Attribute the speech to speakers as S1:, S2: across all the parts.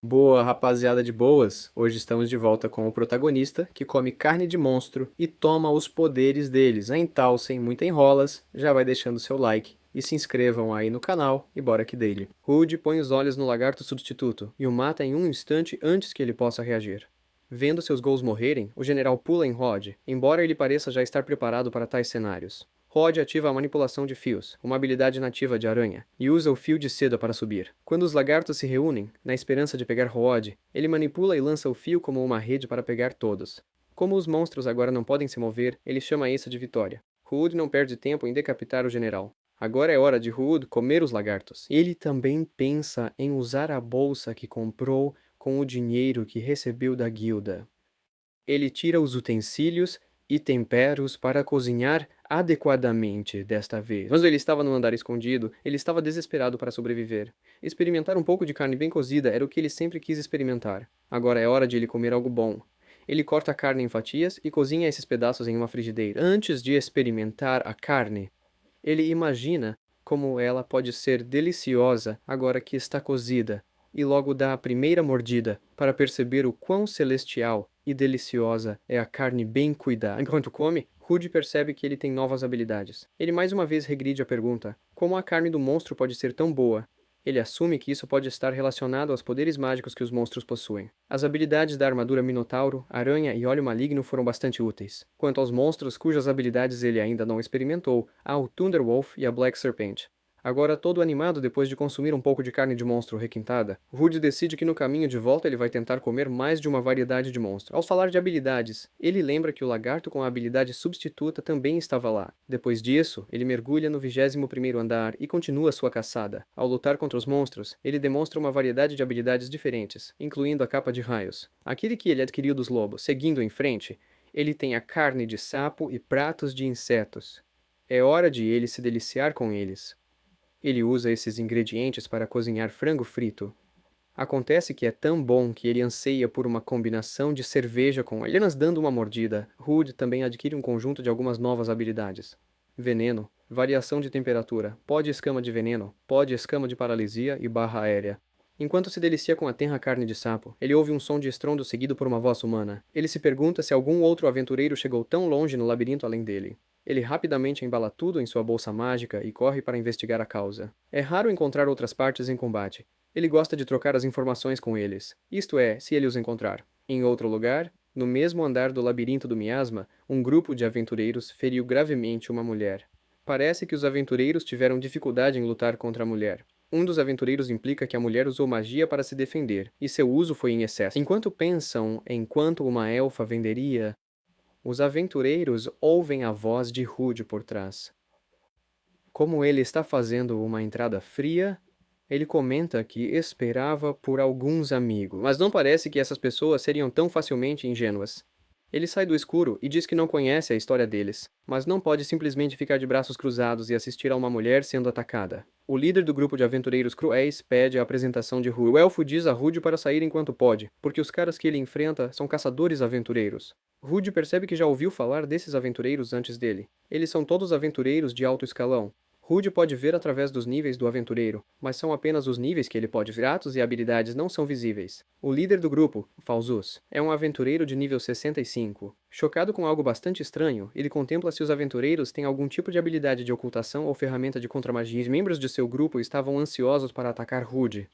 S1: Boa, rapaziada de boas! Hoje estamos de volta com o protagonista que come carne de monstro e toma os poderes deles. Então, sem muita enrolas, já vai deixando seu like e se inscrevam aí no canal e bora que dele. Hood põe os olhos no lagarto substituto e o mata em um instante antes que ele possa reagir. Vendo seus gols morrerem, o general pula em Rod, embora ele pareça já estar preparado para tais cenários. Rod ativa a manipulação de fios, uma habilidade nativa de aranha, e usa o fio de seda para subir. Quando os lagartos se reúnem, na esperança de pegar Rod, ele manipula e lança o fio como uma rede para pegar todos. Como os monstros agora não podem se mover, ele chama isso de vitória. Hood não perde tempo em decapitar o general. Agora é hora de Hood comer os lagartos. Ele também pensa em usar a bolsa que comprou com o dinheiro que recebeu da guilda. Ele tira os utensílios e temperos para cozinhar adequadamente desta vez. Quando ele estava no andar escondido, ele estava desesperado para sobreviver. Experimentar um pouco de carne bem cozida era o que ele sempre quis experimentar. Agora é hora de ele comer algo bom. Ele corta a carne em fatias e cozinha esses pedaços em uma frigideira. Antes de experimentar a carne, ele imagina como ela pode ser deliciosa agora que está cozida, e logo dá a primeira mordida para perceber o quão celestial e deliciosa é a carne bem cuidada. Enquanto come, Rude percebe que ele tem novas habilidades. Ele mais uma vez regride a pergunta: como a carne do monstro pode ser tão boa? Ele assume que isso pode estar relacionado aos poderes mágicos que os monstros possuem. As habilidades da armadura Minotauro, Aranha e Óleo Maligno foram bastante úteis. Quanto aos monstros cujas habilidades ele ainda não experimentou, há o Thunderwolf e a Black Serpent. Agora todo animado depois de consumir um pouco de carne de monstro requintada, Rude decide que no caminho de volta ele vai tentar comer mais de uma variedade de monstro. Ao falar de habilidades, ele lembra que o lagarto com a habilidade substituta também estava lá. Depois disso, ele mergulha no 21º andar e continua sua caçada. Ao lutar contra os monstros, ele demonstra uma variedade de habilidades diferentes, incluindo a capa de raios. Aquele que ele adquiriu dos lobos. Seguindo em frente, ele tem a carne de sapo e pratos de insetos. É hora de ele se deliciar com eles. Ele usa esses ingredientes para cozinhar frango frito. Acontece que é tão bom que ele anseia por uma combinação de cerveja com apenas dando uma mordida. Hood também adquire um conjunto de algumas novas habilidades. Veneno, variação de temperatura, pó de escama de veneno, pó de escama de paralisia e barra aérea. Enquanto se delicia com a tenra carne de sapo, ele ouve um som de estrondo seguido por uma voz humana. Ele se pergunta se algum outro aventureiro chegou tão longe no labirinto além dele. Ele rapidamente embala tudo em sua bolsa mágica e corre para investigar a causa. É raro encontrar outras partes em combate. Ele gosta de trocar as informações com eles, isto é, se ele os encontrar. Em outro lugar, no mesmo andar do labirinto do miasma, um grupo de aventureiros feriu gravemente uma mulher. Parece que os aventureiros tiveram dificuldade em lutar contra a mulher. Um dos aventureiros implica que a mulher usou magia para se defender, e seu uso foi em excesso. Enquanto pensam em quanto uma elfa venderia, os aventureiros ouvem a voz de Rude por trás. Como ele está fazendo uma entrada fria, ele comenta que esperava por alguns amigos, mas não parece que essas pessoas seriam tão facilmente ingênuas. Ele sai do escuro e diz que não conhece a história deles, mas não pode simplesmente ficar de braços cruzados e assistir a uma mulher sendo atacada. O líder do grupo de aventureiros cruéis pede a apresentação de Rude. O elfo diz a Rude para sair enquanto pode, porque os caras que ele enfrenta são caçadores aventureiros. Rude percebe que já ouviu falar desses aventureiros antes dele. Eles são todos aventureiros de alto escalão. Rude pode ver através dos níveis do aventureiro, mas são apenas os níveis que ele pode ver. Atos e habilidades não são visíveis. O líder do grupo, Falzus, é um aventureiro de nível 65. Chocado com algo bastante estranho, ele contempla se os aventureiros têm algum tipo de habilidade de ocultação ou ferramenta de contramagia. Os membros de seu grupo estavam ansiosos para atacar Rude.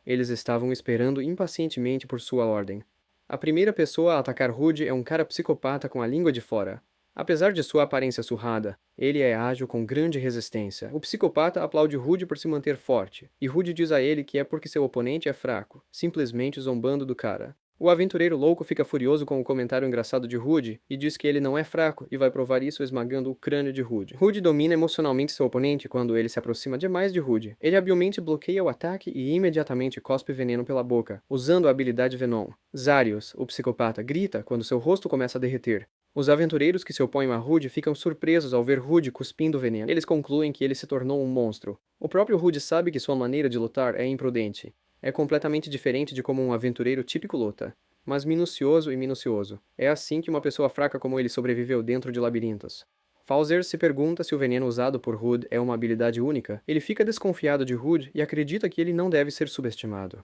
S1: Eles estavam esperando impacientemente por sua ordem. A primeira pessoa a atacar Rude é um cara psicopata com a língua de fora. Apesar de sua aparência surrada, ele é ágil com grande resistência. O psicopata aplaude Rude por se manter forte, e Rude diz a ele que é porque seu oponente é fraco, simplesmente zombando do cara. O aventureiro louco fica furioso com o comentário engraçado de Rude e diz que ele não é fraco e vai provar isso esmagando o crânio de Rude. Rude domina emocionalmente seu oponente quando ele se aproxima demais de Rude. Ele habilmente bloqueia o ataque e imediatamente cospe veneno pela boca, usando a habilidade Venom. Zarius, o psicopata, grita quando seu rosto começa a derreter. Os aventureiros que se opõem a Rude ficam surpresos ao ver Rude cuspindo veneno. Eles concluem que ele se tornou um monstro. O próprio Rude sabe que sua maneira de lutar é imprudente. É completamente diferente de como um aventureiro típico luta, mas minucioso e minucioso. É assim que uma pessoa fraca como ele sobreviveu dentro de labirintos. Falzer se pergunta se o veneno usado por Rude é uma habilidade única. Ele fica desconfiado de Rude e acredita que ele não deve ser subestimado.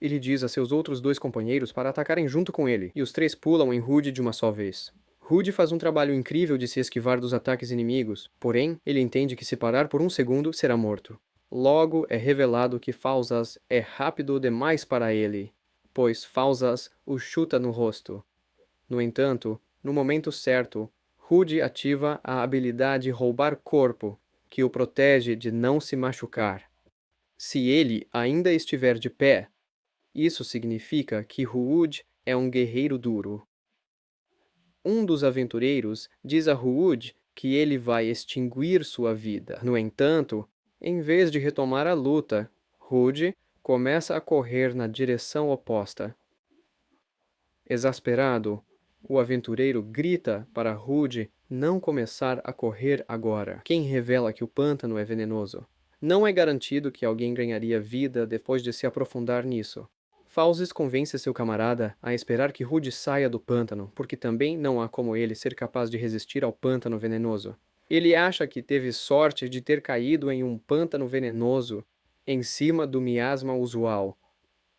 S1: Ele diz a seus outros dois companheiros para atacarem junto com ele, e os três pulam em Rude de uma só vez. Rude faz um trabalho incrível de se esquivar dos ataques inimigos, porém, ele entende que se parar por um segundo, será morto. Logo, é revelado que Falzas é rápido demais para ele, pois Falzas o chuta no rosto. No entanto, no momento certo, Rude ativa a habilidade Roubar Corpo, que o protege de não se machucar. Se ele ainda estiver de pé, isso significa que Ruud é um guerreiro duro. Um dos aventureiros diz a Ruud que ele vai extinguir sua vida. No entanto, em vez de retomar a luta, Ruud começa a correr na direção oposta. Exasperado, o aventureiro grita para Ruud não começar a correr agora, quem revela que o pântano é venenoso. Não é garantido que alguém ganharia vida depois de se aprofundar nisso. Falzes convence seu camarada a esperar que Rude saia do pântano, porque também não há como ele ser capaz de resistir ao pântano venenoso. Ele acha que teve sorte de ter caído em um pântano venenoso em cima do miasma usual.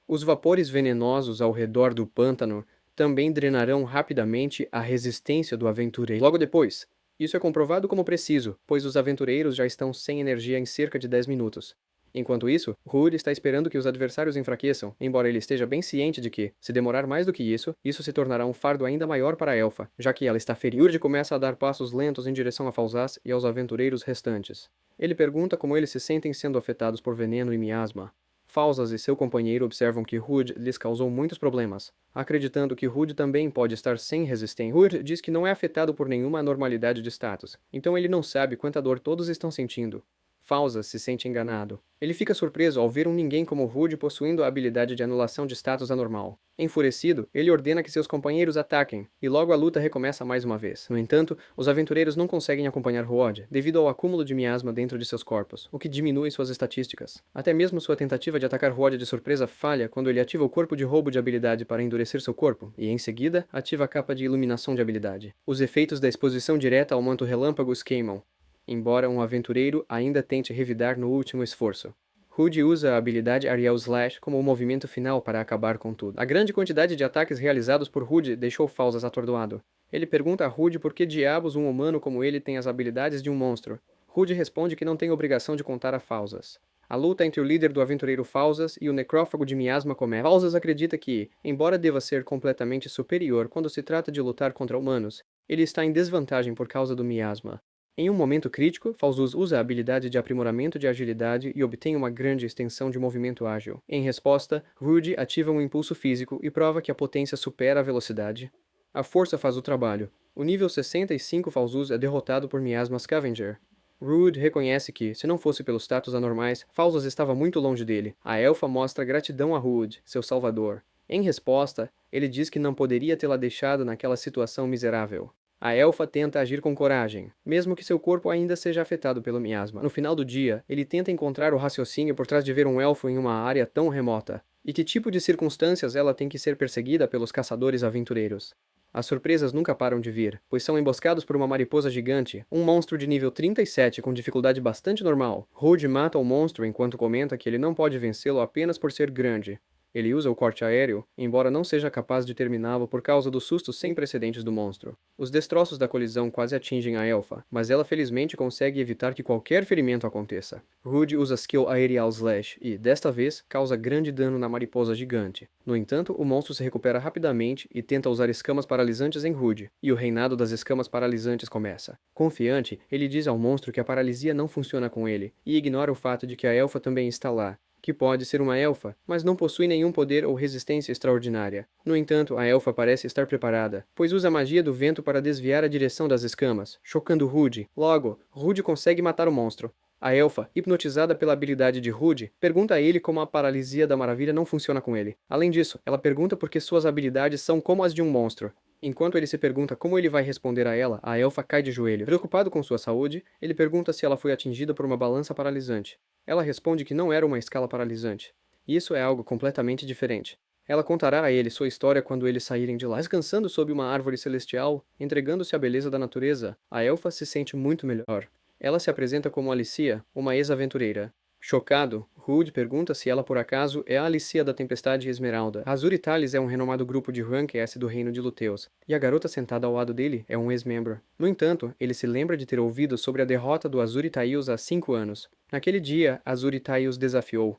S1: Os vapores venenosos ao redor do pântano também drenarão rapidamente a resistência do aventureiro. Logo depois, isso é comprovado como preciso, pois os aventureiros já estão sem energia em cerca de 10 minutos. Enquanto isso, Ruud está esperando que os adversários enfraqueçam, embora ele esteja bem ciente de que, se demorar mais do que isso se tornará um fardo ainda maior para a elfa, já que ela está ferida. Ruud começa a dar passos lentos em direção a Falzás e aos aventureiros restantes. Ele pergunta como eles se sentem sendo afetados por veneno e miasma. Falzas e seu companheiro observam que Ruud lhes causou muitos problemas, acreditando que Ruud também pode estar sem resistência. Ruud diz que não é afetado por nenhuma anormalidade de status, então ele não sabe quanta dor todos estão sentindo. Falzas se sente enganado. Ele fica surpreso ao ver um ninguém como Ruud possuindo a habilidade de anulação de status anormal. Enfurecido, ele ordena que seus companheiros ataquem, e logo a luta recomeça mais uma vez. No entanto, os aventureiros não conseguem acompanhar Ruod, devido ao acúmulo de miasma dentro de seus corpos, o que diminui suas estatísticas. Até mesmo sua tentativa de atacar Ruod de surpresa falha quando ele ativa o corpo de roubo de habilidade para endurecer seu corpo, e em seguida, ativa a capa de iluminação de habilidade. Os efeitos da exposição direta ao manto relâmpago os queimam, embora um aventureiro ainda tente revidar no último esforço. Ruud usa a habilidade Ariel Slash como o movimento final para acabar com tudo. A grande quantidade de ataques realizados por Ruud deixou Falzas atordoado. Ele pergunta a Ruud por que diabos um humano como ele tem as habilidades de um monstro. Ruud responde que não tem obrigação de contar a Falzas. A luta entre o líder do aventureiro Falzas e o necrófago de miasma começa. Falzas acredita que, embora deva ser completamente superior quando se trata de lutar contra humanos, ele está em desvantagem por causa do miasma. Em um momento crítico, Falzuz usa a habilidade de aprimoramento de agilidade e obtém uma grande extensão de movimento ágil. Em resposta, Ruud ativa um impulso físico e prova que a potência supera a velocidade. A força faz o trabalho. O nível 65 Falzuz é derrotado por Miasma Scavenger. Ruud reconhece que, se não fosse pelos status anormais, Falzuz estava muito longe dele. A elfa mostra gratidão a Ruud, seu salvador. Em resposta, ele diz que não poderia tê-la deixado naquela situação miserável. A elfa tenta agir com coragem, mesmo que seu corpo ainda seja afetado pelo miasma. No final do dia, ele tenta encontrar o raciocínio por trás de ver um elfo em uma área tão remota, e que tipo de circunstâncias ela tem que ser perseguida pelos caçadores aventureiros. As surpresas nunca param de vir, pois são emboscados por uma mariposa gigante, um monstro de nível 37 com dificuldade bastante normal. Ruud mata o monstro enquanto comenta que ele não pode vencê-lo apenas por ser grande. Ele usa o corte aéreo, embora não seja capaz de terminá-lo por causa do susto sem precedentes do monstro. Os destroços da colisão quase atingem a elfa, mas ela felizmente consegue evitar que qualquer ferimento aconteça. Ruud usa a skill Aerial Slash e, desta vez, causa grande dano na mariposa gigante. No entanto, o monstro se recupera rapidamente e tenta usar escamas paralisantes em Ruud, e o reinado das escamas paralisantes começa. Confiante, ele diz ao monstro que a paralisia não funciona com ele, e ignora o fato de que a elfa também está lá, que pode ser uma elfa, mas não possui nenhum poder ou resistência extraordinária. No entanto, a elfa parece estar preparada, pois usa a magia do vento para desviar a direção das escamas, chocando Ruud. Logo, Ruud consegue matar o monstro. A elfa, hipnotizada pela habilidade de Ruud, pergunta a ele como a paralisia da maravilha não funciona com ele. Além disso, ela pergunta por que suas habilidades são como as de um monstro. Enquanto ele se pergunta como ele vai responder a ela, a elfa cai de joelho. Preocupado com sua saúde, ele pergunta se ela foi atingida por uma balança paralisante. Ela responde que não era uma escala paralisante. Isso é algo completamente diferente. Ela contará a ele sua história quando eles saírem de lá. Descansando sob uma árvore celestial, entregando-se à beleza da natureza, a elfa se sente muito melhor. Ela se apresenta como Alicia, uma ex-aventureira. Chocado, Hood pergunta se ela por acaso é a Alicia da Tempestade Esmeralda. Azur Italis é um renomado grupo de Rank-S do reino de Luteus, e a garota sentada ao lado dele é um ex-membro. No entanto, ele se lembra de ter ouvido sobre a derrota do Azur Itails há 5 anos. Naquele dia, Azur Itails desafiou